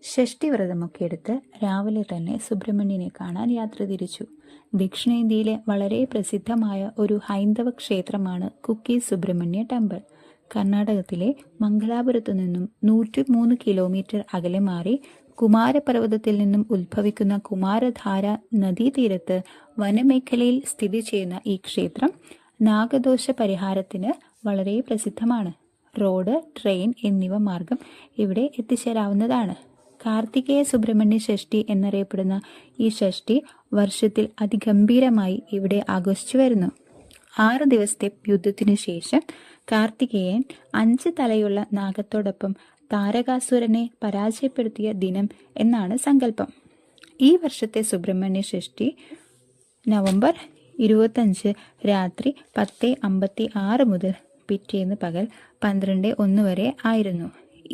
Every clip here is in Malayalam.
ഷഷ്ടിവ്രതമൊക്കെ എടുത്ത് രാവിലെ തന്നെ സുബ്രഹ്മണ്യനെ കാണാൻ യാത്ര തിരിച്ചു. ദക്ഷിണേന്ത്യയിലെ വളരെ പ്രസിദ്ധമായ ഒരു ഹൈന്ദവ ക്ഷേത്രമാണ് കുക്കി സുബ്രഹ്മണ്യ ടെമ്പിൾ. കർണാടകത്തിലെ മംഗലാപുരത്തു നിന്നും 103 കിലോമീറ്റർ അകലെ മാറി കുമാരപർവ്വതത്തിൽ നിന്നും ഉത്ഭവിക്കുന്ന കുമാരധാര നദീതീരത്ത് വനമേഖലയിൽ സ്ഥിതി ചെയ്യുന്ന ഈ ക്ഷേത്രം നാഗദോഷ പരിഹാരത്തിന് വളരെ പ്രസിദ്ധമാണ്. റോഡ്, ട്രെയിൻ എന്നിവ മാർഗം ഇവിടെ എത്തിച്ചേരാവുന്നതാണ്. കാർത്തികേയ സുബ്രഹ്മണ്യ ഷഷ്ഠി എന്നറിയപ്പെടുന്ന ഈ ഷഷ്ഠി വർഷത്തിൽ അതിഗംഭീരമായി ഇവിടെ ആഘോഷിച്ചു വരുന്നു. 6 ദിവസത്തെ യുദ്ധത്തിനു ശേഷം കാർത്തികേയൻ 5 തലയുള്ള നാഗത്തോടൊപ്പം താരകാസുരനെ പരാജയപ്പെടുത്തിയ ദിനം എന്നാണ് സങ്കല്പം. ഈ വർഷത്തെ സുബ്രഹ്മണ്യ ഷഷ്ഠി നവംബർ 25 രാത്രി 10:56 മുതൽ പിറ്റേന്ന് പകൽ 12:01 വരെ ആയിരുന്നു.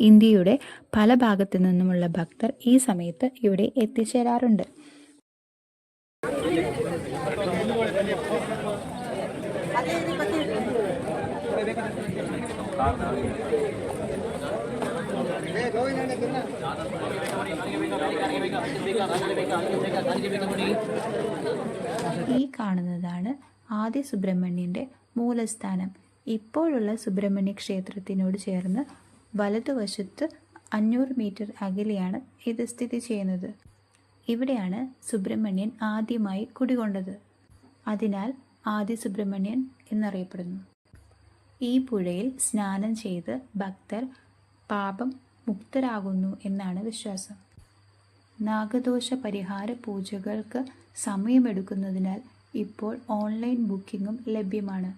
ഇന്ത്യയുടെ പല ഭാഗത്തു നിന്നുമുള്ള ഭക്തർ ഈ സമയത്ത് ഇവിടെ എത്തിച്ചേരാറുണ്ട്. ഈ കാണുന്നതാണ് ആദി സുബ്രഹ്മണ്യന്റെ മൂലസ്ഥാനം. ഇപ്പോഴുള്ള സുബ്രഹ്മണ്യ ക്ഷേത്രത്തിനോട് ചേർന്ന് വലതുവശത്ത് 500 മീറ്റർ അകലെയാണ് ഇത് സ്ഥിതി ചെയ്യുന്നത്. ഇവിടെയാണ് സുബ്രഹ്മണ്യൻ ആദ്യമായി കുടികൊണ്ടത്. അതിനാൽ ആദി സുബ്രഹ്മണ്യൻ എന്നറിയപ്പെടുന്നു. ഈ പുഴയിൽ സ്നാനം ചെയ്ത് ഭക്തർ പാപം മുക്തരാകുന്നു എന്നാണ് വിശ്വാസം. നാഗദോഷ പരിഹാര പൂജകൾക്ക് സമയമെടുക്കുന്നതിനാൽ ഇപ്പോൾ ഓൺലൈൻ ബുക്കിംഗും ലഭ്യമാണ്.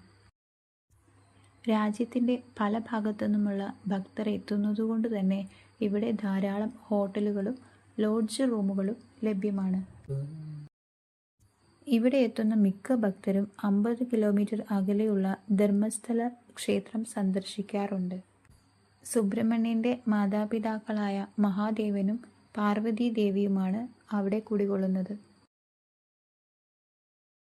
രാജ്യത്തിൻ്റെ പല ഭാഗത്തു നിന്നുമുള്ള ഭക്തർ എത്തുന്നതുകൊണ്ട് തന്നെ ഇവിടെ ധാരാളം ഹോട്ടലുകളും ലോഡ്ജ് റൂമുകളും ലഭ്യമാണ്. ഇവിടെ എത്തുന്ന മിക്ക ഭക്തരും 50 കിലോമീറ്റർ അകലെയുള്ള ധർമ്മസ്ഥല ക്ഷേത്രം സന്ദർശിക്കാറുണ്ട്. സുബ്രഹ്മണ്യന്റെ മാതാപിതാക്കളായ മഹാദേവനും പാർവതി ദേവിയുമാണ് അവിടെ കുടികൊള്ളുന്നത്.